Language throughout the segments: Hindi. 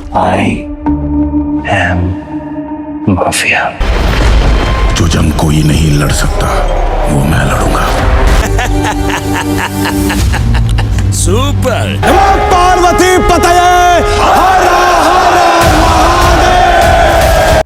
I am mafia. जो जंग कोई नहीं लड़ सकता वो मैं लड़ूंगा। सुपर। पार्वती पतये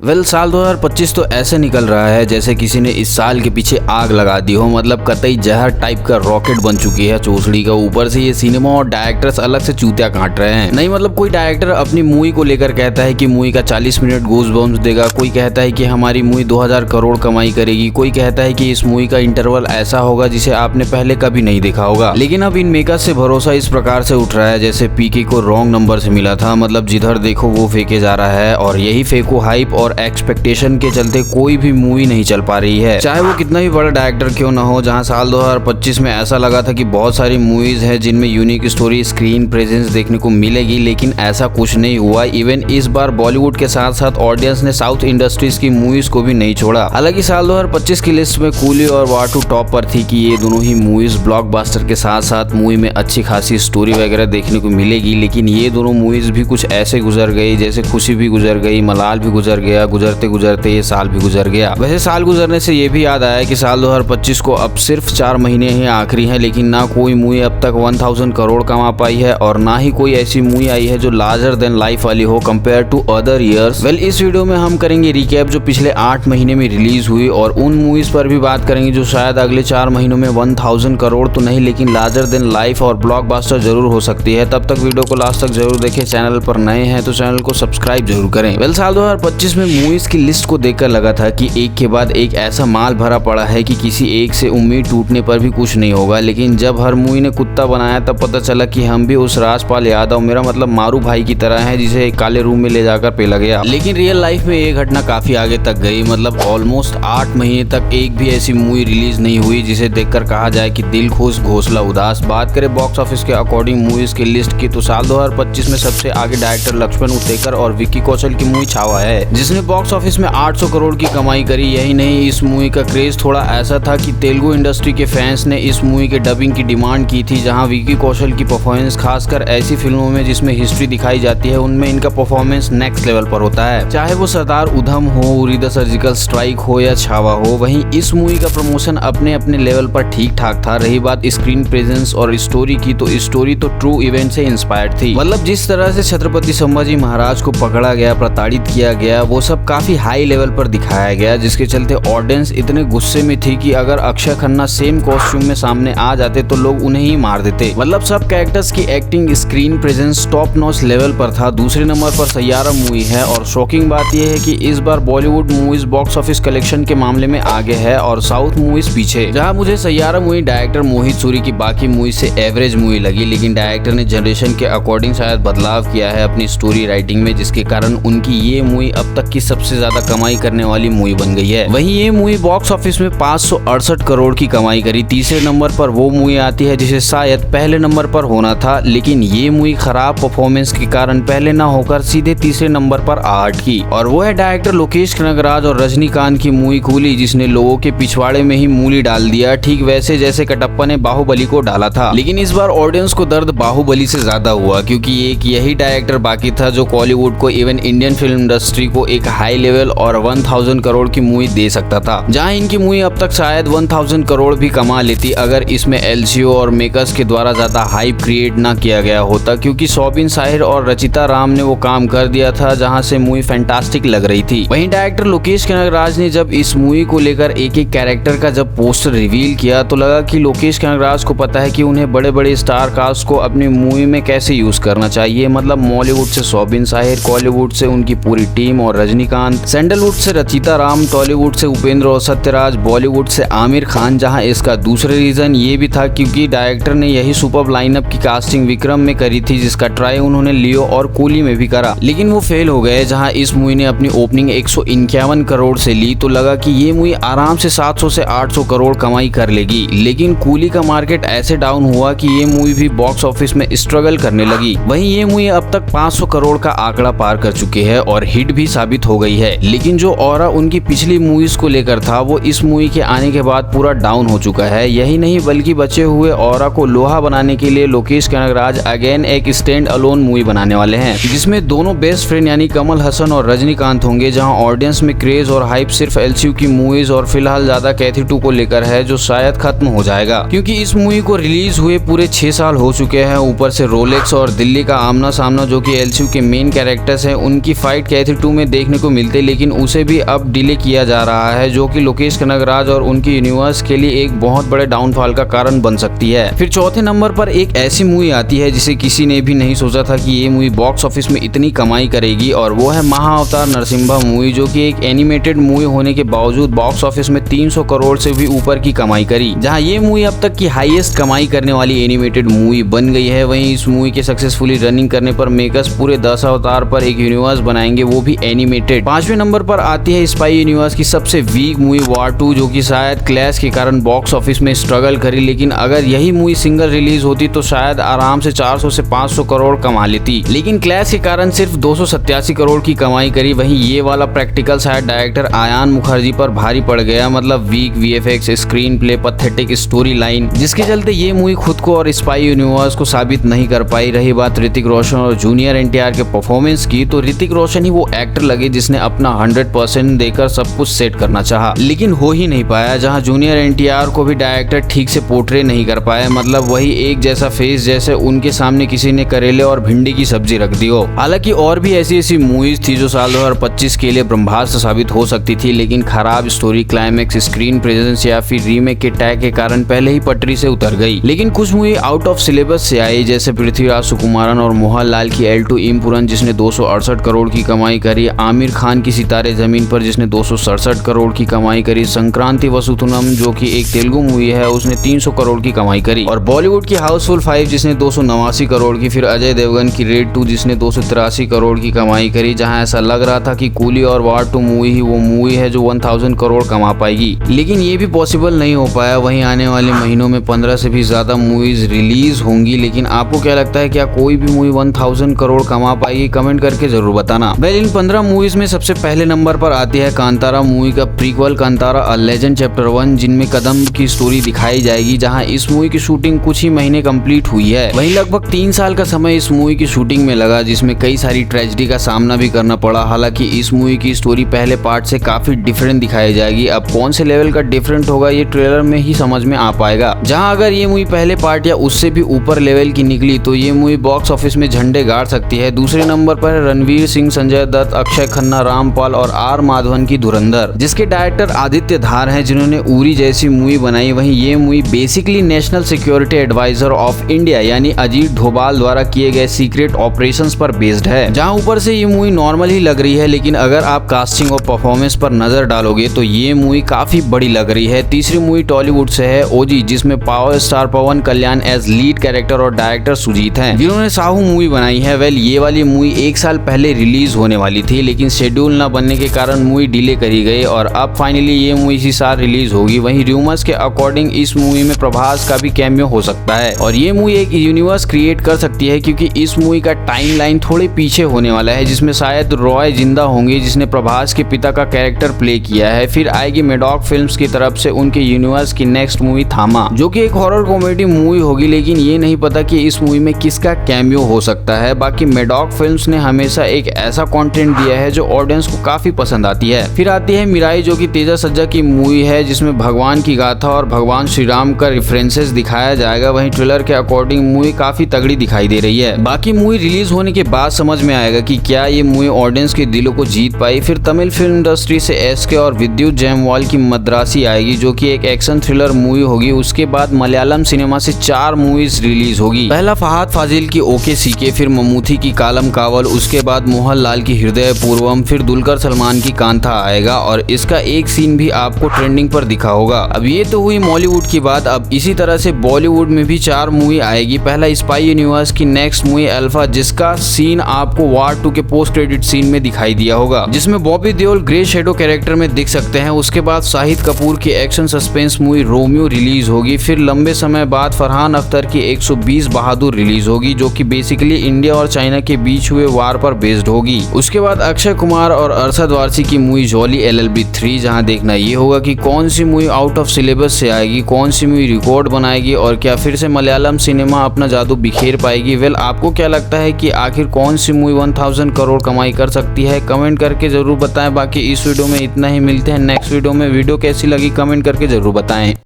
वेल साल 2025 तो ऐसे निकल रहा है जैसे किसी ने इस साल के पीछे आग लगा दी हो। मतलब कतई जहर टाइप का रॉकेट बन चुकी है चोसड़ी का। ऊपर से ये सिनेमा और डायरेक्टर्स अलग से चूतिया काट रहे हैं। नहीं मतलब कोई डायरेक्टर अपनी मूवी को लेकर कहता है कि मूवी का 40 मिनट गूज़बम्प्स देगा, कोई कहता है कि हमारी मूवी 2000 करोड़ कमाई करेगी, कोई कहता है कि इस मूवी का इंटरवल ऐसा होगा जिसे आपने पहले कभी नहीं देखा होगा। लेकिन अब इन मेकर्स से भरोसा इस प्रकार से उठ रहा है जैसे पीके को रॉन्ग नंबर से मिला था। मतलब जिधर देखो वो फेंके जा रहा है और यही फेको हाइप और एक्सपेक्टेशन के चलते कोई भी मूवी नहीं चल पा रही है, चाहे वो कितना भी बड़ा डायरेक्टर क्यों ना हो। जहां साल 2025 में ऐसा लगा था कि बहुत सारी मूवीज हैं जिनमें यूनिक स्टोरी, स्क्रीन प्रेजेंस देखने को मिलेगी, लेकिन ऐसा कुछ नहीं हुआ। इवन इस बार बॉलीवुड के साथ साथ ऑडियंस ने साउथ इंडस्ट्रीज की मूवीज को भी नहीं छोड़ा। हालांकि साल 2025 की लिस्ट में कूली और वार 2 टॉप पर थी कि ये दोनों ही मूवीज ब्लॉकबस्टर के साथ साथ मूवी में अच्छी खासी स्टोरी वगैरह देखने को मिलेगी। लेकिन ये दोनों मूवीज भी कुछ ऐसे गुजर गई जैसे खुशी भी गुजर गई, मलाल भी गुजर गया, गुजरते गुजरते ये साल भी गुजर गया। वैसे साल गुजरने से ये भी याद आया कि साल 2025 को अब सिर्फ 4 महीने ही आखिरी हैं, लेकिन ना कोई मूवी अब तक 1000 करोड़ कमा पाई है और ना ही कोई ऐसी मूवी आई है जो लार्जर देन लाइफ वाली हो compare to other years. Well इस वीडियो में हम करेंगे रिकैप जो पिछले 8 महीने में रिलीज हुई और उन मूवीज पर भी बात करेंगे जो शायद अगले 4 महीनों में 1000 करोड़ तो नहीं लेकिन लार्जर देन लाइफ और ब्लॉकबस्टर जरूर हो सकती है। तब तक वीडियो को लास्ट तक जरूर देखें। चैनल पर नए हैं तो चैनल को सब्सक्राइब जरूर करें। वेल साल 2025 में मूवीज की लिस्ट को देखकर लगा था कि एक के बाद एक ऐसा माल भरा पड़ा है कि किसी एक से उम्मीद टूटने पर भी कुछ नहीं होगा। लेकिन जब हर मूवी ने कुत्ता बनाया तब पता चला कि हम भी उस राजपाल यादव, मेरा मतलब मारू भाई की तरह है जिसे एक काले रूम में ले जाकर पेला गया। लेकिन रियल लाइफ में ये घटना काफी आगे तक गई। मतलब ऑलमोस्ट 8 महीने तक एक भी ऐसी मूवी रिलीज नहीं हुई जिसे देखकर कहा जाए कि दिल खुश घोंसला उदास। बात करें बॉक्स ऑफिस के अकॉर्डिंग मूवीज की लिस्ट की तो साल 2025 में सबसे आगे डायरेक्टर लक्ष्मण उतेकर और विक्की कौशल की मूवी छावा है जिसने बॉक्स ऑफिस में 800 करोड़ की कमाई करी। यही नहीं, इस मूवी का क्रेज थोड़ा ऐसा था कि तेलुगु इंडस्ट्री के फैंस ने इस मूवी के डबिंग की डिमांड की थी। जहां विक्की कौशल की परफॉर्मेंस खासकर ऐसी फिल्मों में जिसमें हिस्ट्री दिखाई जाती है उनमें इनका परफॉर्मेंस नेक्स्ट लेवल पर होता है, चाहे वो सरदार उधम हो, उरी द सर्जिकल स्ट्राइक हो या छावा हो। वहीं इस मूवी का प्रमोशन अपने अपने लेवल पर ठीक ठाक था। रही बात स्क्रीन प्रेजेंस और स्टोरी की तो स्टोरी तो ट्रू इवेंट से इंस्पायर्ड थी। मतलब जिस तरह से छत्रपति संभाजी महाराज को पकड़ा गया, प्रताड़ित किया गया, वो सब काफी हाई लेवल पर दिखाया गया जिसके चलते ऑडियंस इतने गुस्से में थी कि अगर अक्षय खन्ना सेम कॉस्ट्यूम में सामने आ जाते तो लोग उन्हें ही मार देते। मतलब सब कैरेक्टर्स की acting, screen presence top notch level पर था। दूसरे नंबर पर सैयारा मूवी है और शॉकिंग बात यह है कि इस बार Bollywood movies box office collection के मामले में आगे है और साउथ मूवीज पीछे। जहां मुझे सैयारा मूवी डायरेक्टर मोहित सूरी की बाकी मूवी से एवरेज मूवी लगी, लेकिन डायरेक्टर ने जनरेशन के अकॉर्डिंग शायद बदलाव किया है अपनी स्टोरी राइटिंग में, जिसके कारण उनकी ये मूवी अब तक की सबसे ज्यादा कमाई करने वाली मूवी बन गई है। वहीं ये मूवी बॉक्स ऑफिस में 568 करोड़ की कमाई करी। तीसरे नंबर पर वो मूवी आती है जिसे शायद पहले नंबर पर होना था, लेकिन ये मूवी खराब परफॉर्मेंस के कारण पहले ना होकर सीधे तीसरे नंबर पर आहट की और वो है डायरेक्टर लोकेश कनगराज और रजनीकांत की मूवी कूली, जिसने लोगों के पिछवाड़े में ही मूली डाल दिया, ठीक वैसे जैसे कटप्पा ने बाहुबली को डाला था। लेकिन इस बार ऑडियंस को दर्द बाहुबली से ज्यादा हुआ क्योंकि एक यही डायरेक्टर बाकी था जो कॉलीवुड को, इवन इंडियन फिल्म इंडस्ट्री को एक हाई लेवल और 1000 करोड़ की मूवी दे सकता था। जहां इनकी मूवी अब तक शायद 1000 करोड़ भी कमा लेती अगर इसमें एलसीओ और मेकर्स के द्वारा ज्यादा हाइप क्रिएट ना किया गया होता, क्योंकि सोबिन साहिर और रचिता राम ने वो काम कर दिया था जहां से मूवी फैंटास्टिक लग रही थी। वहीं डायरेक्टर लोकेश कनगराज ने जब इस मूवी को लेकर एक एक कैरेक्टर का जब पोस्टर रिवील किया तो लगा कि लोकेश कनगराज को पता है कि उन्हें बड़े बड़े स्टार कास्ट को अपनी मूवी में कैसे यूज करना चाहिए। मतलब मॉलीवुड से सोबिन साहिर, कॉलीवुड से उनकी पूरी टीम और रजनीकांत, सैंडलवुड से रचिता राम, टॉलीवुड से उपेंद्र और सत्यराज, बॉलीवुड से आमिर खान। जहां इसका दूसरा रीजन ये भी था क्योंकि डायरेक्टर ने यही सुपर लाइनअप की कास्टिंग विक्रम में करी थी, जिसका ट्राई उन्होंने लियो और कूली में भी करा, लेकिन वो फेल हो गए। जहां इस मूवी ने अपनी ओपनिंग 151 करोड़ से ली तो लगा कि ये मूवी आराम से 700 से 800 करोड़ कमाई कर लेगी, लेकिन कूली का मार्केट ऐसे डाउन हुआ कि ये मूवी भी बॉक्स ऑफिस में स्ट्रगल करने लगी। वहीं ये मूवी अब तक 500 करोड़ का आंकड़ा पार कर चुकी है और हिट भी साबित कंप्लीट हो गई है, लेकिन जो ऑरा उनकी पिछली मूवीज को लेकर था वो इस मूवी के आने के बाद पूरा डाउन हो चुका है। यही नहीं बल्कि बचे हुए ऑरा को लोहा बनाने के लिए लोकेश कनगराज अगेन एक स्टैंड अलोन मूवी बनाने वाले हैं, जिसमें दोनों बेस्ट फ्रेंड यानी कमल हसन और रजनीकांत होंगे। जहां ऑडियंस में क्रेज और हाइप सिर्फ एलसीयू की मूवीज और फिलहाल ज्यादा कैथी 2 को लेकर है, जो शायद खत्म हो जाएगा, क्योंकि इस मूवी को रिलीज हुए पूरे 6 साल हो चुके हैं। ऊपर से रोलेक्स और दिल्ली का आमना सामना, जो कि एलसीयू के मेन कैरेक्टर्स हैं, उनकी फाइट कैथी 2 में देखने को मिलते, लेकिन उसे भी अब डिले किया जा रहा है, जो कि लोकेश कनगराज और उनकी यूनिवर्स के लिए एक बहुत बड़े डाउनफॉल का कारण बन सकती है। फिर चौथे नंबर पर एक ऐसी मूवी आती है जिसे किसी ने भी नहीं सोचा था कि ये मूवी बॉक्स ऑफिस में इतनी कमाई करेगी, और वो है महाअवतार नरसिम्हा मूवी, जो कि एक एनिमेटेड मूवी होने के बावजूद बॉक्स ऑफिस में 300 करोड़ से भी ऊपर की कमाई करी। जहां ये मूवी अब तक की हाईएस्ट कमाई करने वाली एनिमेटेड मूवी बन गई है। वहीं इस मूवी के सक्सेसफुली रनिंग करने पर मेकर्स पूरे 10 अवतार पर एक यूनिवर्स बनाएंगे, वो भी एनिमेटेड। 5वें नंबर पर आती है स्पाई यूनिवर्स की सबसे वीक मूवी वॉर 2, जो कि शायद क्लैश के कारण बॉक्स ऑफिस में स्ट्रगल करी, लेकिन अगर यही मूवी सिंगल रिलीज होती तो शायद आराम से 400 से 500 करोड़ कमा लेती, लेकिन क्लैश के कारण सिर्फ 287 करोड़ की कमाई करी। वहीं ये वाला प्रैक्टिकल शायद डायरेक्टर आयान मुखर्जी पर भारी पड़ गया, मतलब weak VFX, screenplay, pathetic storyline, जिसके चलते ये मूवी खुद को और स्पाई यूनिवर्स को साबित नहीं कर पाई। रही बात ऋतिक रोशन और जूनियर एनटीआर के परफॉर्मेंस की, तो ऋतिक रोशन ही वो एक्टर लगे जिसने अपना 100% देकर सब कुछ सेट करना चाहा, लेकिन हो ही नहीं पाया। जहां जूनियर एनटीआर को भी डायरेक्टर ठीक से पोर्ट्रे नहीं कर पाया, मतलब वही एक जैसा फेस जैसे उनके सामने किसी ने करेले और भिंडी की सब्जी रख दी हो। हालांकि और भी ऐसी मूवीज थी जो साल 2025 के लिए ब्रह्मास्त्र साबित हो सकती थी, लेकिन खराब स्टोरी, क्लाइमेक्स, स्क्रीन प्रेजेंस या फिर रीमेक के टैग के कारण पहले ही पटरी से उतर गई। लेकिन कुछ मूवी आउट ऑफ सिलेबस से आई, जैसे पृथ्वीराज सुकुमारन और मोहनलाल की L2 इम्पुरन, जिसने 268 करोड़ की कमाई करी, आमिर खान की सितारे जमीन पर, जिसने 267 करोड़ की कमाई करी, संक्रांति वसुथुनम जो कि एक तेलुगु मूवी है, उसने 300 करोड़ की कमाई करी, और बॉलीवुड की हाउसफुल 5 जिसने 289 करोड़ की, फिर अजय देवगन की रेड 2 जिसने 283 करोड़ की कमाई करी। जहां ऐसा लग रहा था कि कूली और वार 2 मूवी ही वो मूवी है जो 1000 करोड़ कमा पाएगी, लेकिन ये भी पॉसिबल नहीं हो पाया। वहीं आने वाले महीनों में 15 से भी ज्यादा मूवीज रिलीज होंगी, लेकिन आपको क्या लगता है, क्या कोई भी मूवी 1000 करोड़ कमा पाएगी? कमेंट करके जरूर बताना। वेल, इन 15 मूवीज में सबसे पहले नंबर पर आती है कांतारा मूवी का prequel Kantara a legend chapter 1, जिनमें कदम की स्टोरी दिखाई जाएगी। जहां इस मूवी की शूटिंग कुछ ही महीने कंप्लीट हुई है। वहीं लगभग 3 साल का समय इस मूवी की शूटिंग में लगा, जिसमें कई सारी ट्रेजेडी का सामना भी करना पड़ा। हालांकि इस मूवी की स्टोरी पहले पार्ट से काफी डिफरेंट दिखाई जाएगी। अब कौन से लेवल का डिफरेंट होगा ये ट्रेलर में ही समझ में आ पाएगा। जहां अगर ये मूवी पहले पार्ट या उससे भी ऊपर लेवल की निकली तो ये मूवी बॉक्स ऑफिस में झंडे गाड़ सकती है। दूसरे नंबर पर है रणवीर सिंह, संजय दत्त, अक्षय खन्ना, रामपाल और आर माधवन की धुरंधर, जिसके डायरेक्टर आदित्य धार हैं, जिन्होंने उरी जैसी मूवी बनाई। वहीं ये movie basically national security adviser of India यानी अजीत डोभाल द्वारा किए गए सीक्रेट ऑपरेशंस पर बेस्ड है। जहां ऊपर से ये मूवी नॉर्मल ही लग रही है, लेकिन अगर आप कास्टिंग और परफॉर्मेंस पर नजर डालोगे तो ये मूवी काफी बड़ी लग रही है। तीसरी मूवी टॉलीवुड से है ओजी, जिसमें पावर स्टार पवन कल्याण एज लीड कैरेक्टर और डायरेक्टर सुजीत हैं, जिन्होंने साहू मूवी बनाई है। वेल, ये वाली मूवी 1 साल पहले रिलीज होने वाली थी, लेकिन शेड्यूल न बनने के कारण मूवी डिले करी गई और अब फाइनली ये मूवी इसी साल रिलीज होगी। वहीं रूमर्स के अकॉर्डिंग इस मूवी में प्रभास का भी कैमियो हो सकता है और ये मूवी एक यूनिवर्स क्रिएट कर सकती है, क्योंकि इस मूवी का टाइमलाइन थोड़े पीछे होने वाला है, जिसमें शायद रॉय जिंदा होंगे, जिसने प्रभास के पिता का कैरेक्टर प्ले किया है। फिर आएगी मेडॉक फिल्म्स की तरफ से उनके यूनिवर्स की नेक्स्ट मूवी थामा, जो कि एक हॉरर कॉमेडी मूवी होगी, लेकिन ये नहीं पता कि इस मूवी में किसका कैमियो हो सकता है। बाकी मेडॉक फिल्म्स ने हमेशा एक ऐसा कंटेंट दिया है जो ऑडियंस को काफी पसंद आती है। फिर आती है मिराई, जो कि तेजा सज्जा की मूवी है, जिसमें भगवान की गाथा और भगवान श्री राम का रेफरेंसेस दिखाया जाएगा। वहीं ट्रेलर के अकॉर्डिंग मूवी काफी तगड़ी दिखाई दे रही है। बाकी मूवी रिलीज होने के बाद समझ में आएगा कि क्या ये मूवी ऑडियंस के दिलों को जीत पाई। फिर तमिल फिल्म इंडस्ट्री से एसके और विद्युत जयमवाल की मद्रासी आएगी, जो कि एक एक्शन थ्रिलर मूवी होगी। उसके बाद मलयालम सिनेमा से 4 मूवीज रिलीज होगी। पहला फहाद फाजिल की ओके सीके, फिर ममूथी की कालम कावल, उसके बाद मोहनलाल की हृदय पूर्वम, फिर दुलकर सलमान की कांथा आएगा और इसका एक सीन भी आपको ट्रेंडिंग पर दिखा होगा। अब ये तो हुई मॉलीवुड की बात, अब इसी तरह से बॉलीवुड में भी 4 मूवी आएगी। पहला स्पाई यूनिवर्स की नेक्स्ट मूवी अल्फा, जिसका सीन आपको वार 2 के पोस्ट क्रेडिट सीन में दिखाई दिया होगा, जिसमें Bobby Deol grey shadow character में दिख सकते हैं। उसके बाद शाहिद कपूर की action suspense movie Romeo release होगी। फिर लंबे समय बाद फरहान अख्तर की 120 बहादुर रिलीज होगी, जो कि बेसिकली इंडिया और चाइना के बीच हुए वार पर बेस्ड होगी। उसके बाद अक्षय अक्षय कुमार और अरशद वारसी की मूवी जॉली LLB 3, जहां देखना ये होगा कि कौन सी मूवी आउट ऑफ सिलेबस से आएगी, कौन सी मूवी रिकॉर्ड बनाएगी और क्या फिर से मलयालम सिनेमा अपना जादू बिखेर पाएगी। वेल, आपको क्या लगता है कि आखिर कौन सी मूवी 1000 करोड़ कमाई कर सकती है? कमेंट करके जरूर बताएं। बाकी इस वीडियो में इतना ही, मिलते हैं नेक्स्ट वीडियो में। वीडियो कैसी लगी कमेंट करके जरूर बताएं।